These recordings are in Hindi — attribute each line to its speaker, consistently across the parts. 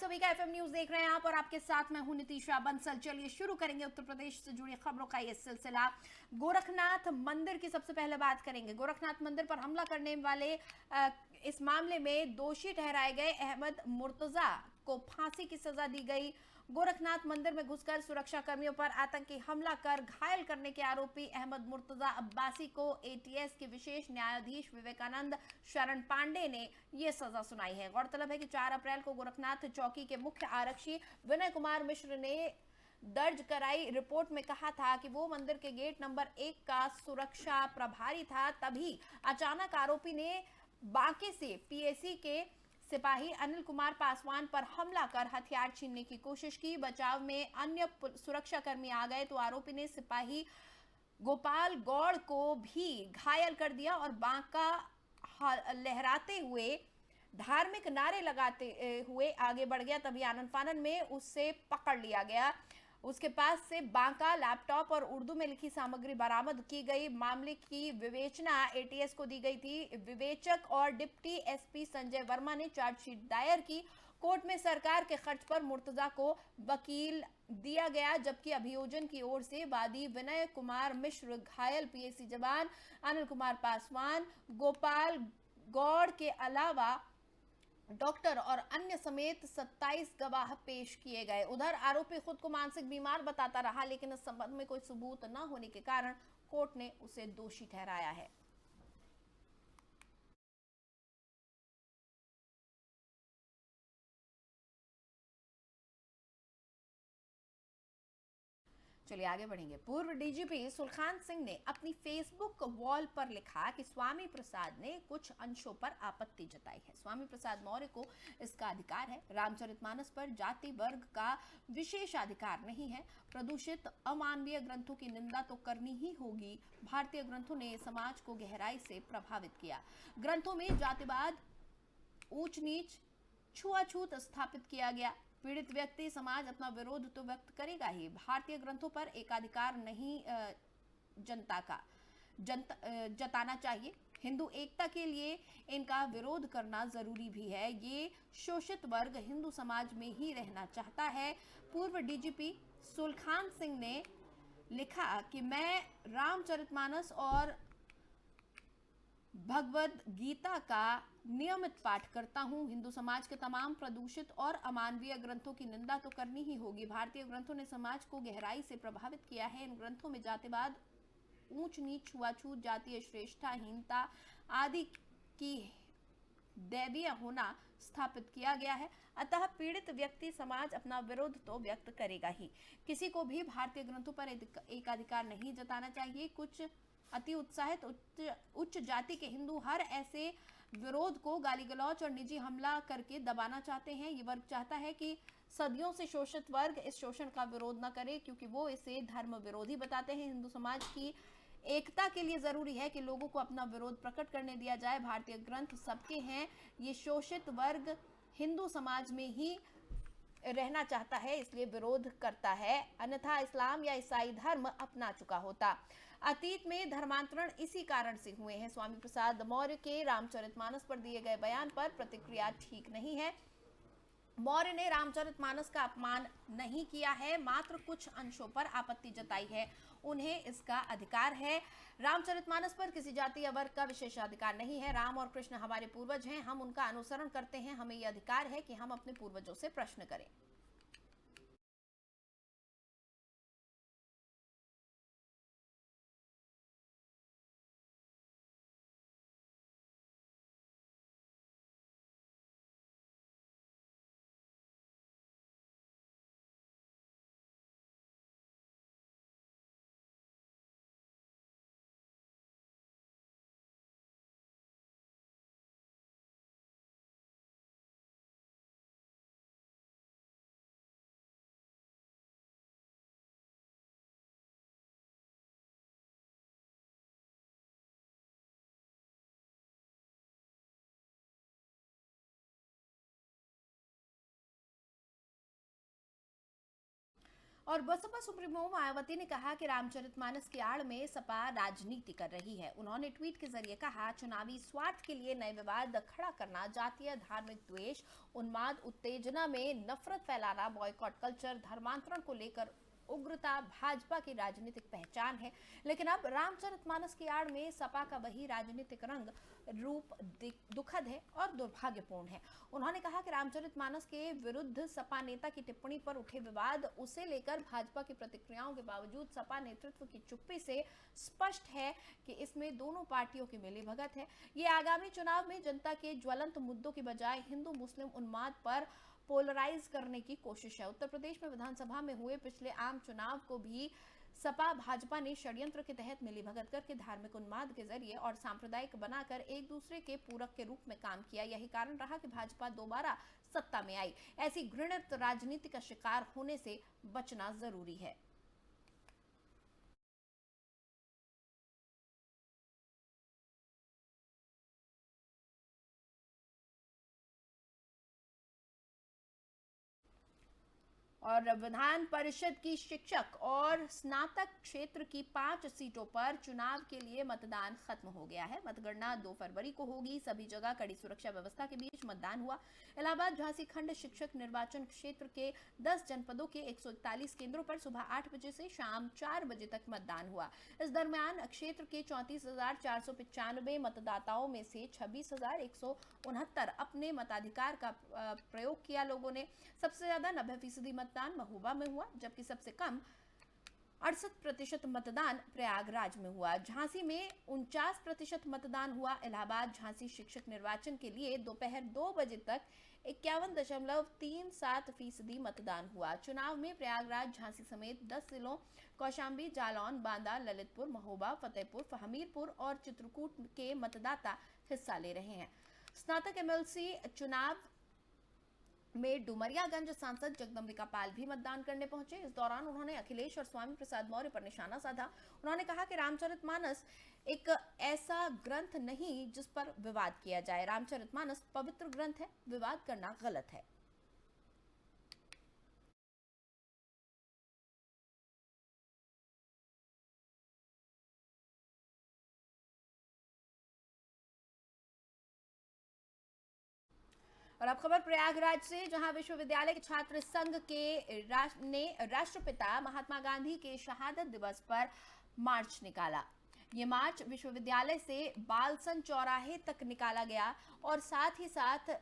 Speaker 1: कभी का एफएम न्यूज देख रहे हैं आप और आपके साथ मैं हूं नितीशा बंसल। चलिए शुरू करेंगे उत्तर प्रदेश से जुड़ी खबरों का ये सिलसिला। गोरखनाथ मंदिर की सबसे पहले बात करेंगे। गोरखनाथ मंदिर पर हमला करने वाले इस मामले में दोषी ठहराए गए अहमद मुर्तजा को फांसी की सजा दी गई। गोरखनाथ मंदिर में घुसकर सुरक्षा कर्मियों पर आतंकी हमला कर घायल करने के आरोपी अहमद मुर्तजा अब्बासी को एटीएस के विशेष न्यायाधीश विवेकानंद शरण पांडे ने यह सजा सुनाई है। गौरतलब है कि 4 अप्रैल को गोरखनाथ चौकी के मुख्य आरक्षी विनय कुमार मिश्र ने दर्ज कराई रिपोर्ट में कहा था कि वो मंदिर के गेट नंबर 1 का सुरक्षा प्रभारी था। तभी अचानक आरोपी ने बांके से पीएसी के सिपाही अनिल कुमार पासवान पर हमला कर हथियार छीनने की कोशिश की। बचाव में अन्य सुरक्षाकर्मी आ गए तो आरोपी ने सिपाही गोपाल गौड़ को भी घायल कर दिया और बांका लहराते हुए धार्मिक नारे लगाते हुए आगे बढ़ गया। तभी आनन फानन में उससे पकड़ लिया गया। उसके पास से बांका लैपटॉप और उर्दू में लिखी सामग्री बरामद की गई। मामले की विवेचना एटीएस को दी गई थी। विवेचक और डिप्टी एसपी संजय वर्मा ने चार्जशीट दायर की। कोर्ट में सरकार के खर्च पर मुर्तजा को वकील दिया गया, जबकि अभियोजन की ओर से वादी विनय कुमार मिश्र, घायल पीएसी जवान अनिल कुमार पासवान, गोपाल गौड़ के अलावा डॉक्टर और अन्य समेत 27 गवाह पेश किए गए। उधर आरोपी खुद को मानसिक बीमार बताता रहा, लेकिन इस संबंध में कोई सबूत न होने के कारण कोर्ट ने उसे दोषी ठहराया है। चलिए आगे बढ़ेंगे। पूर्व डीजीपी सुलखान सिंह ने अपनी फेसबुक वॉल पर लिखा कि स्वामी प्रसाद ने कुछ अंशों पर आपत्ति जताई है। स्वामी प्रसाद मौर्य को इसका अधिकार है। रामचरितमानस पर जाति वर्ग का विशेषाधिकार नहीं है। प्रदूषित अमानवीय ग्रंथों की निंदा तो करनी ही होगी। भारतीय ग्रंथों ने समाज को गहराई से प्रभावित किया। ग्रंथों में जातिवाद, ऊंच नीच, छुआछूत स्थापित किया गया। पीड़ित व्यक्ति समाज अपना विरोध तो व्यक्त करेगा ही। भारतीय ग्रंथों पर एकाधिकार नहीं जनता का जताना चाहिए। हिंदू एकता के लिए इनका विरोध करना जरूरी भी है। ये शोषित वर्ग हिंदू समाज में ही रहना चाहता है। पूर्व डीजीपी सुलखान सिंह ने लिखा कि मैं रामचरितमानस और भगवद गीता का नियमित पाठ करता हूं। हिंदू समाज के तमाम प्रदूषित और अमानवीय ग्रंथों की निंदा तो करनी ही होगी। भारतीय ग्रंथों ने समाज को गहराई से प्रभावित किया है। इन ग्रंथों में जातिवाद, ऊंच नीच, छुआछूत, जातीय श्रेष्ठता आदि की दैवीय होना स्थापित किया गया है। अतः पीड़ित व्यक्ति समाज अपना विरोध तो व्यक्त करेगा ही। किसी को भी भारतीय ग्रंथों पर एकाधिकार नहीं जताना चाहिए। कुछ अति उत्साहित उच्च जाति के हिंदू हर ऐसे विरोध को गाली गलौच और निजी हमला करके दबाना चाहते हैं। ये वर्ग चाहता है कि सदियों से शोषित वर्ग इस शोषण का विरोध न करे, क्योंकि वो इसे धर्म विरोधी बताते हैं। हिंदू समाज की एकता के लिए जरूरी है कि लोगों को अपना विरोध प्रकट करने दिया जाए। भारतीय ग्रंथ सबके हैं। ये शोषित वर्ग हिंदू समाज में ही रहना चाहता है, इसलिए विरोध करता है, अन्यथा इस्लाम या ईसाई धर्म अपना चुका होता। अतीत में धर्मांतरण इसी कारण से हुए हैं। स्वामी प्रसाद मौर्य के रामचरितमानस पर दिए गए बयान पर प्रतिक्रिया ठीक नहीं है। मौर्य ने रामचरितमानस का अपमान नहीं किया है, मात्र कुछ अंशों पर आपत्ति जताई है। उन्हें इसका अधिकार है। रामचरितमानस पर किसी जाति या वर्ग का विशेषाधिकार नहीं है। राम और कृष्ण हमारे पूर्वज हैं, हम उनका अनुसरण करते हैं। हमें यह अधिकार है कि हम अपने पूर्वजों से प्रश्न करें। और बसपा सुप्रीमो मायावती ने कहा कि रामचरितमानस की आड़ में सपा राजनीति कर रही है। उन्होंने ट्वीट के जरिए कहा, चुनावी स्वार्थ के लिए नए विवाद खड़ा करना, जातीय धार्मिक द्वेष, उन्माद, उत्तेजना में नफरत फैलाना, बॉयकॉट कल्चर, धर्मांतरण को लेकर उग्रता भाजपा की राजनीतिक पहचान है। लेकिन अब रामचरितमानस की आड़ में सपा का वही राजनीतिक रंग रूप दुखद है और दुर्भाग्यपूर्ण है। उन्होंने कहा कि रामचरितमानस के विरुद्ध सपा नेता की टिप्पणी पर उठे विवाद, उसे लेकर भाजपा की प्रतिक्रियाओं के बावजूद सपा नेतृत्व की चुप्पी से स्पष्ट है कि इसमें दोनों पार्टियों की मिलीभगत है। ये आगामी चुनाव में जनता के ज्वलंत मुद्दों की बजाय हिंदू मुस्लिम उन्माद पर पोलराइज करने की कोशिश है। उत्तर प्रदेश में विधानसभा में हुए पिछले आम चुनाव को भी सपा भाजपा ने षड्यंत्र के तहत मिलीभगत करके धार्मिक उन्माद के जरिए और सांप्रदायिक बनाकर एक दूसरे के पूरक के रूप में काम किया। यही कारण रहा कि भाजपा दोबारा सत्ता में आई। ऐसी घृणित राजनीति का शिकार होने से बचना जरूरी है। और विधान परिषद की शिक्षक और स्नातक क्षेत्र की 5 सीटों पर चुनाव के लिए मतदान खत्म हो गया है। मतगणना 2 फरवरी को होगी। सभी जगह कड़ी सुरक्षा व्यवस्था के बीच मतदान हुआ। इलाहाबाद झांसी खंड शिक्षक निर्वाचन क्षेत्र के 10 जनपदों के 141 केंद्रों पर सुबह 8 बजे से शाम 4 बजे तक मतदान हुआ। इस दरमियान क्षेत्र के 34,495 मतदाताओं में से 26,169 अपने मताधिकार का प्रयोग किया। लोगों ने सबसे ज्यादा 90% मतदान महोबा में हुआ, जबकि सबसे कम 68% मतदान प्रयागराज में हुआ। झांसी में 49% मतदान हुआ। इलाहाबाद झांसी शिक्षक निर्वाचन के लिए दोपहर 2 बजे तक 51.37% मतदान हुआ। चुनाव में प्रयागराज झांसी समेत 10 जिलों कौशांबी, जालौन, बांदा, ललितपुर, महोबा, फतेहपुर, हमीरपुर और चित्रकूट के मतदाता हिस्सा ले रहे हैं। स्नातक एमएलसी चुनाव में डुमरियागंज सांसद जगदम्बिका पाल भी मतदान करने पहुंचे। इस दौरान उन्होंने अखिलेश और स्वामी प्रसाद मौर्य पर निशाना साधा। उन्होंने कहा कि रामचरितमानस एक ऐसा ग्रंथ नहीं जिस पर विवाद किया जाए। रामचरितमानस पवित्र ग्रंथ है, विवाद करना गलत है। और अब खबर प्रयागराज से, जहां विश्वविद्यालय के छात्र संघ के ने राष्ट्रपिता महात्मा गांधी के शहादत दिवस पर मार्च निकाला। ये मार्च विश्वविद्यालय से बालसन चौराहे तक निकाला गया और साथ ही साथ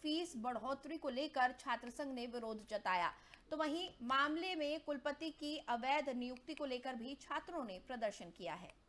Speaker 1: फीस बढ़ोतरी को लेकर छात्र संघ ने विरोध जताया। तो वहीं मामले में कुलपति की अवैध नियुक्ति को लेकर भी छात्रों ने प्रदर्शन किया है।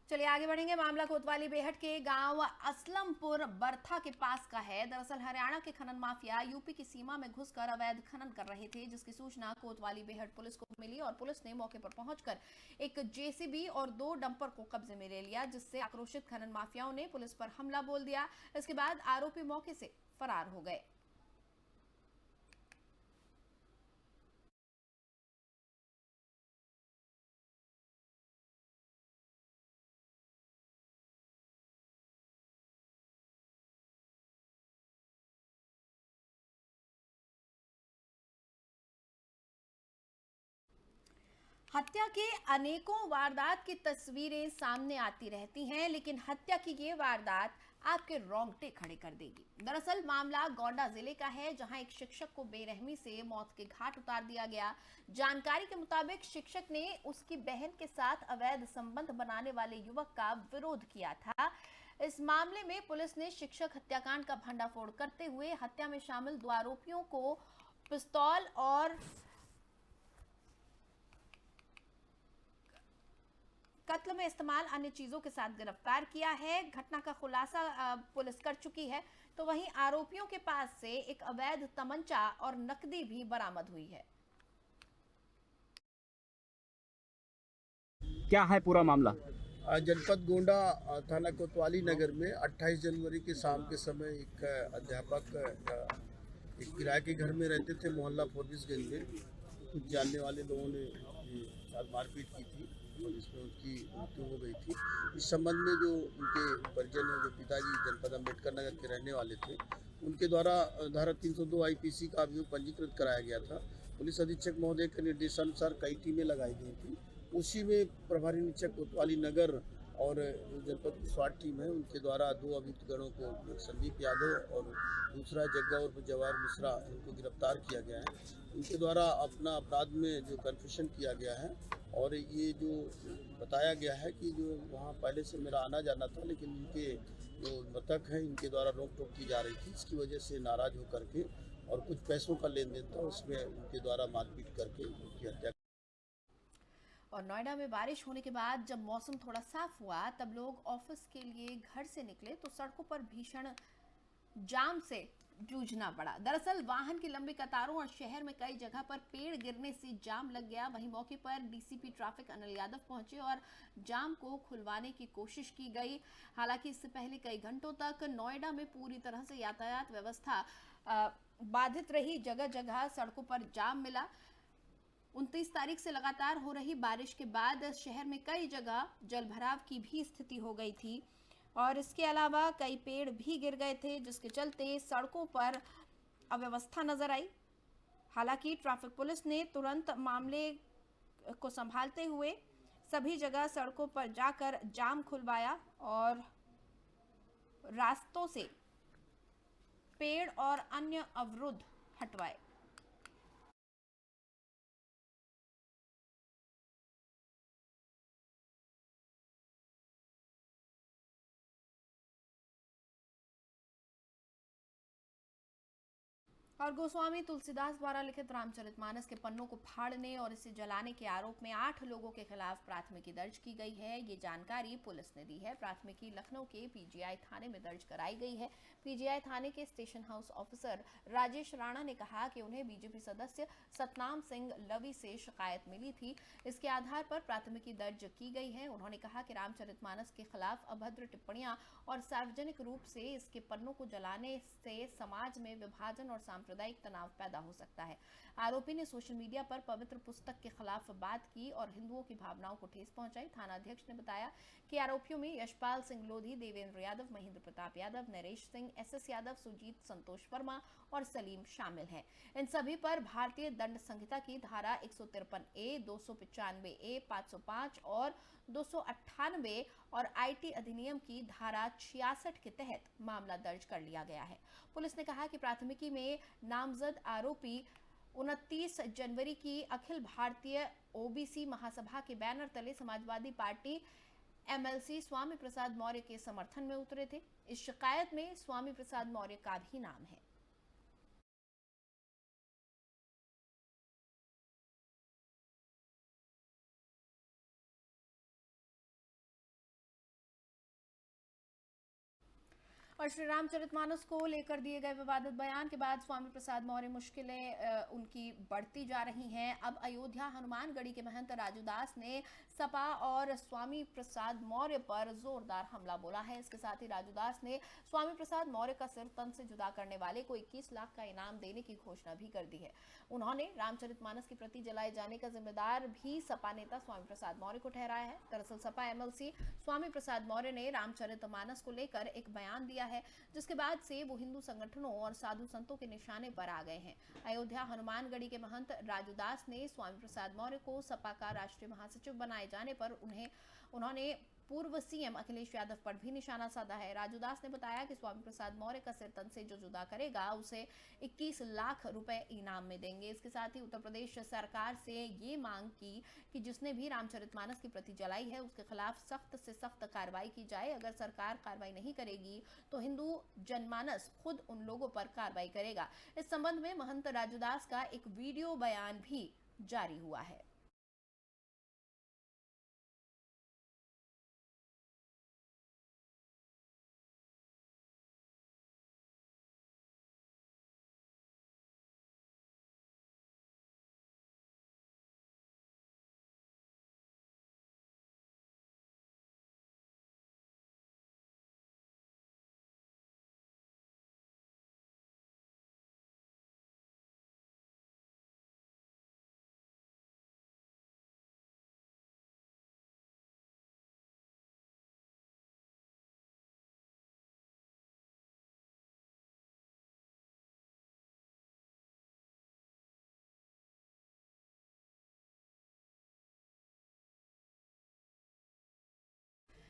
Speaker 1: चलिए आगे बढ़ेंगे। मामला कोतवाली बेहट के गांव असलमपुर बरथा के पास का है। दरअसल हरियाणा के खनन माफिया यूपी की सीमा में घुसकर अवैध खनन कर रहे थे, जिसकी सूचना कोतवाली बेहट पुलिस को मिली और पुलिस ने मौके पर पहुंचकर एक जेसीबी और 2 डंपर को कब्जे में ले लिया, जिससे आक्रोशित खनन माफियाओं ने पुलिस पर हमला बोल दिया। इसके बाद आरोपी मौके से फरार हो गए। हत्या के अनेकों वारदात की तस्वीरें सामने आती रहती हैं, लेकिन हत्या की ये वारदात आपके रोंगटे खड़े कर देगी। दरअसल मामला गोंडा जिले का है, जहां एक शिक्षक को बेरहमी से मौत के घाट उतार दिया गया। जानकारी के मुताबिक शिक्षक ने उसकी बहन के साथ अवैध संबंध बनाने वाले युवक का विरोध किया था। इस मामले में पुलिस ने शिक्षक हत्याकांड का भंडाफोड़ करते हुए हत्या में शामिल 2 आरोपियों को पिस्तौल और कत्ल में इस्तेमाल अन्य चीजों के साथ गिरफ्तार किया है। घटना का खुलासा पुलिस कर चुकी है। तो वहीं आरोपियों के पास से एक अवैध तमंचा और नकदी भी बरामद हुई है।
Speaker 2: क्या है पूरा मामला?
Speaker 3: आज जनपद गोंडा थाना कोतवाली नगर में 28 जनवरी की शाम के समय एक अध्यापक एक किराए के घर में रहते थे मोहल्ला फोर्बिसगंज में। कुछ जानने वाले लोगों ने साथ मारपीट की थी और इसमें उनकी मृत्यु हो गई थी। इस संबंध में जो उनके परिजन हैं, जो पिताजी जनपद अम्बेडकर नगर के रहने वाले थे, उनके द्वारा धारा 302 IPC का अभियोग पंजीकृत कराया गया था। पुलिस अधीक्षक महोदय के निर्देशानुसार कई टीमें लगाई गई थी। उसी में प्रभारी निरीक्षक कोतवाली नगर और जनपद की स्वाट टीम है, उनके द्वारा 2 अभियुक्त गणों को, संदीप यादव और दूसरा जग्गा उर्फ जवाहर मिश्रा, इनको गिरफ्तार किया गया है। इनके द्वारा अपना अपराध में जो कन्फेशन किया गया है और ये जो बताया गया है कि जो वहाँ पहले से मेरा आना जाना था, लेकिन इनके जो मृतक हैं इनके द्वारा रोक टोक की जा रही थी। इसकी वजह से नाराज होकर के और कुछ पैसों का लेन देन था, उसमें उनके द्वारा मारपीट करके उनकी हत्या।
Speaker 1: और नोएडा में बारिश होने के बाद जब मौसम थोड़ा साफ हुआ तब लोग ऑफिस के लिए घर से निकले तो सड़कों पर भीषण जाम से जूझना पड़ा। दरअसल वाहन की लंबी कतारों और शहर में कई जगह पर पेड़ गिरने से जाम लग गया। वहीं मौके पर डीसीपी ट्रैफिक अनिल यादव पहुंचे और जाम को खुलवाने की कोशिश की गई। हालांकि इससे पहले कई घंटों तक नोएडा में पूरी तरह से यातायात व्यवस्था बाधित रही। जगह जगह सड़कों पर जाम मिला। 29 तारीख से लगातार हो रही बारिश के बाद शहर में कई जगह जलभराव की भी स्थिति हो गई थी और इसके अलावा कई पेड़ भी गिर गए थे, जिसके चलते सड़कों पर अव्यवस्था नजर आई। हालांकि ट्रैफिक पुलिस ने तुरंत मामले को संभालते हुए सभी जगह सड़कों पर जाकर जाम खुलवाया और रास्तों से पेड़ और अन्य अवरुद्ध हटवाए। और गोस्वामी तुलसीदास द्वारा लिखित रामचरितमानस के पन्नों को फाड़ने और इसे जलाने के आरोप में 8 लोगों के खिलाफ प्राथमिकी दर्ज की गई है। ये जानकारी पुलिस ने दी है। प्राथमिकी लखनऊ के पीजीआई थाने में दर्ज कराई गई है। पीजीआई थाने के station house officer Rajesh Rana ने कहा कि उन्हें बीजेपी सदस्य सतनाम सिंह लवी से शिकायत मिली थी। इसके आधार पर प्राथमिकी दर्ज की गई है। उन्होंने कहा कि रामचरितमानस के खिलाफ अभद्र टिप्पणियां और सार्वजनिक रूप से इसके पन्नों को जलाने से समाज में विभाजन और सांप्रदायिक तनाव पैदा हो सकता है। आरोपी ने सोशल मीडिया पर पवित्र पुस्तक के खिलाफ बात की और हिंदुओं की भावनाओं को ठेस पहुंचाई। थाना अध्यक्ष ने बताया कि आरोपियों में यशपाल सिंह लोधी, देवेंद्र यादव, महेंद्र प्रताप यादव, नरेश सिंह, SS यादव, सुजीत संतोष वर्मा और सलीम शामिल हैं। इन सभी पर भारतीय दंड संहिता की धारा 153A, 295A, 505 और 298 और IT अधिनियम की धारा 66 के तहत मामला दर्ज कर लिया गया है। पुलिस ने कहा कि प्राथमिकी में नामजद आरोपी 29 जनवरी की अखिल भारतीय OBC महासभा के बैनर तले समाजवादी पार्टी MLC स्वामी प्रसाद मौर्य के समर्थन में उतरे थे। इस शिकायत में स्वामी प्रसाद मौर्य का भी नाम है। और श्री रामचरितमानस को लेकर दिए गए विवादित बयान के बाद स्वामी प्रसाद मौर्य मुश्किलें उनकी बढ़ती जा रही हैं। अब अयोध्या हनुमानगढ़ी के महंत राजूदास ने सपा और स्वामी प्रसाद मौर्य पर जोरदार हमला बोला है। इसके साथ ही राजूदास ने स्वामी प्रसाद मौर्य का सिर तन से जुदा करने वाले को 21 लाख का इनाम देने की घोषणा भी कर दी है। उन्होंने रामचरितमानस की प्रति जलाए जाने का जिम्मेदार भी सपा नेता स्वामी प्रसाद मौर्य को ठहराया है। दरअसल सपा MLC स्वामी प्रसाद मौर्य ने रामचरितमानस को लेकर एक बयान दिया है, जिसके बाद से वो हिंदू संगठनों और साधु संतों के निशाने पर आ गए हैं। अयोध्या हनुमानगढ़ी के महंत राजूदास ने स्वामी प्रसाद मौर्य को सपा का राष्ट्रीय महासचिव बनाए जाने पर उन्होंने पूर्व सीएम अखिलेश यादव पर भी निशाना साधा है। राजू दास ने बताया कि स्वामी प्रसाद मौर्य का सिर तन से जो जुदा करेगा उसे 21 लाख रुपए इनाम में देंगे। इसके साथ ही उत्तर प्रदेश सरकार से ये मांग की कि जिसने भी रामचरितमानस की प्रति जलाई है उसके खिलाफ सख्त से सख्त कार्रवाई की जाए। अगर सरकार कार्रवाई नहीं करेगी तो हिंदू जनमानस खुद उन लोगों पर कार्रवाई करेगा। इस संबंध में महंत राजूदास का एक वीडियो बयान भी जारी हुआ है।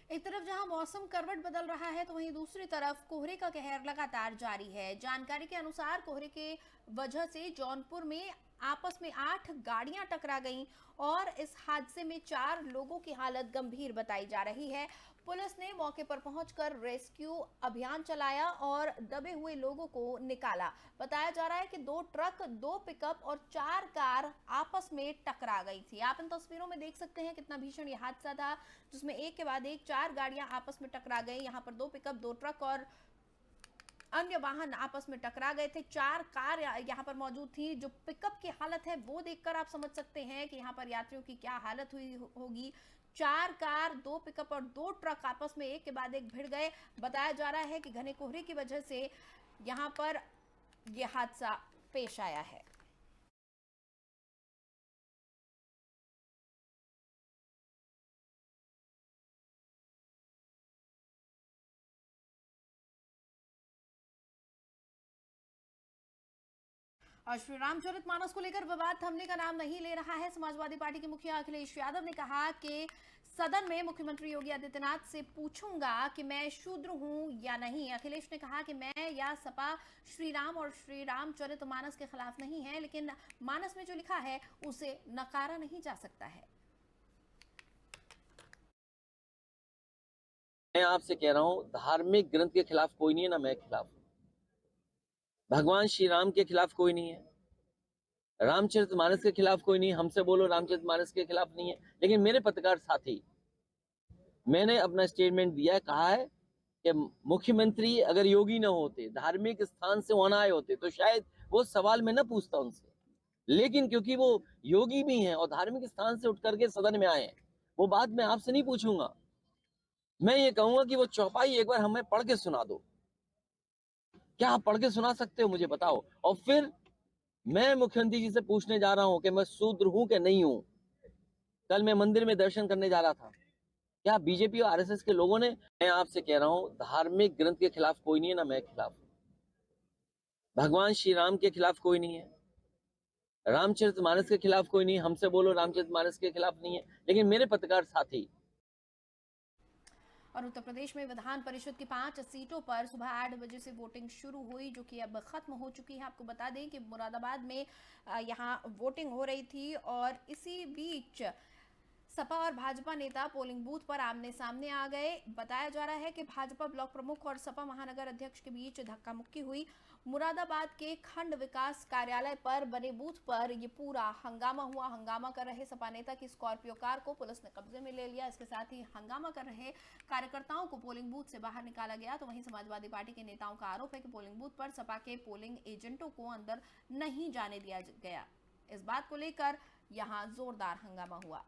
Speaker 1: एक तरफ जहां मौसम करवट बदल रहा है तो वहीं दूसरी तरफ कोहरे का कहर लगातार जारी है। जानकारी के अनुसार कोहरे के वजह से जौनपुर में आपस में 8 गाड़ियां टकरा गईं और इस हादसे में 4 लोगों की हालत गंभीर बताई जा रही है। पुलिस ने मौके पर पहुंचकर रेस्क्यू अभियान चलाया और दबे हुए लोगों को निकाला। बताया जा रहा है कि 2 ट्रक, 2 पिकअप और 4 कार आपस में टकरा गई थी। आप इन तस्वीरों में देख सकते हैं कितना भीषण यह हादसा था, जिसमें एक के बाद एक 4 गाड़ियां आपस में टकरा गई। यहां पर 2 पिकअप, 2 ट्रक और अन्य वाहन आपस में टकरा गए थे। 4 कार यहाँ पर मौजूद थी। जो पिकअप की हालत है वो देखकर आप समझ सकते हैं कि यहाँ पर यात्रियों की क्या हालत हुई होगी। 4 कार, 2 पिकअप और 2 ट्रक आपस में एक के बाद एक भिड़ गए। बताया जा रहा है कि घने कोहरे की वजह से यहाँ पर यह हादसा पेश आया है। और श्री रामचरितमानस को लेकर विवाद थमने का नाम नहीं ले रहा है। समाजवादी पार्टी के मुखिया अखिलेश यादव ने कहा कि सदन में मुख्यमंत्री योगी आदित्यनाथ से पूछूंगा कि मैं शूद्र हूं या नहीं। अखिलेश ने कहा कि मैं या सपा श्री राम और श्री रामचरितमानस के खिलाफ नहीं है, लेकिन मानस में जो लिखा है उसे नकारा नहीं जा सकता है।
Speaker 2: मैं आपसे कह रहा हूं, धार्मिक ग्रंथ के खिलाफ कोई नहीं है, ना मैं खिलाफ हूं। भगवान श्री राम के खिलाफ कोई नहीं है, रामचरितमानस के खिलाफ कोई नहीं। हमसे बोलो रामचरितमानस के खिलाफ नहीं है। लेकिन मेरे पत्रकार साथी, मैंने अपना स्टेटमेंट दिया है, कहा है कि मुख्यमंत्री अगर योगी न होते, धार्मिक स्थान से वहां आए होते, तो शायद वो सवाल मैं न पूछता उनसे। लेकिन क्योंकि वो योगी भी हैं और धार्मिक स्थान से उठ करके सदन में आए हैं, वो बात मैं आपसे नहीं पूछूंगा। मैं ये कहूंगा कि वो चौपाई एक बार हमें पढ़ के सुना दो। क्या आप पढ़ के सुना सकते हो, मुझे बताओ। और फिर मैं मुख्यमंत्री जी से पूछने जा रहा हूं कि मैं शूद्र हूं कि नहीं हूं। कल मैं मंदिर में दर्शन करने जा रहा था, क्या बीजेपी और आरएसएस के लोगों ने, मैं आपसे कह रहा हूं, धार्मिक ग्रंथ के खिलाफ कोई नहीं है, ना मैं खिलाफ हूं। भगवान श्री राम के खिलाफ कोई नहीं है, रामचरितमानस के खिलाफ कोई नहीं। हमसे बोलो रामचरितमानस के खिलाफ नहीं है। लेकिन मेरे पत्रकार साथी,
Speaker 1: और उत्तर प्रदेश में विधान परिषद की 5 सीटों पर सुबह 8 बजे से वोटिंग शुरू हुई, जो कि अब खत्म हो चुकी है। आपको बता दें कि मुरादाबाद में यहां वोटिंग हो रही थी और इसी बीच सपा और भाजपा नेता पोलिंग बूथ पर आमने सामने आ गए। बताया जा रहा है कि भाजपा ब्लॉक प्रमुख और सपा महानगर अध्यक्ष के बीच धक्का मुक्की हुई। मुरादाबाद के खंड विकास कार्यालय पर बने बूथ पर यह पूरा हंगामा हुआ। हंगामा कर रहे सपा नेता की स्कॉर्पियो कार को पुलिस ने कब्जे में ले लिया। इसके साथ ही हंगामा कर रहे कार्यकर्ताओं को पोलिंग बूथ से बाहर निकाला गया। तो वहीं समाजवादी पार्टी के नेताओं का आरोप है कि पोलिंग बूथ पर सपा के पोलिंग एजेंटों को अंदर नहीं जाने दिया गया। इस बात को लेकर यहां जोरदार हंगामा हुआ।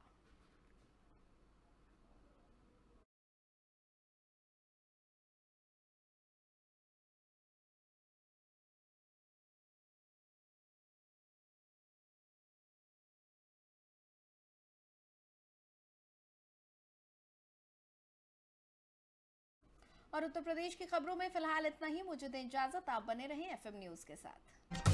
Speaker 1: और उत्तर प्रदेश की खबरों में फिलहाल इतना ही। मुझे दें इजाजत, आप बने रहें एफएम न्यूज के साथ।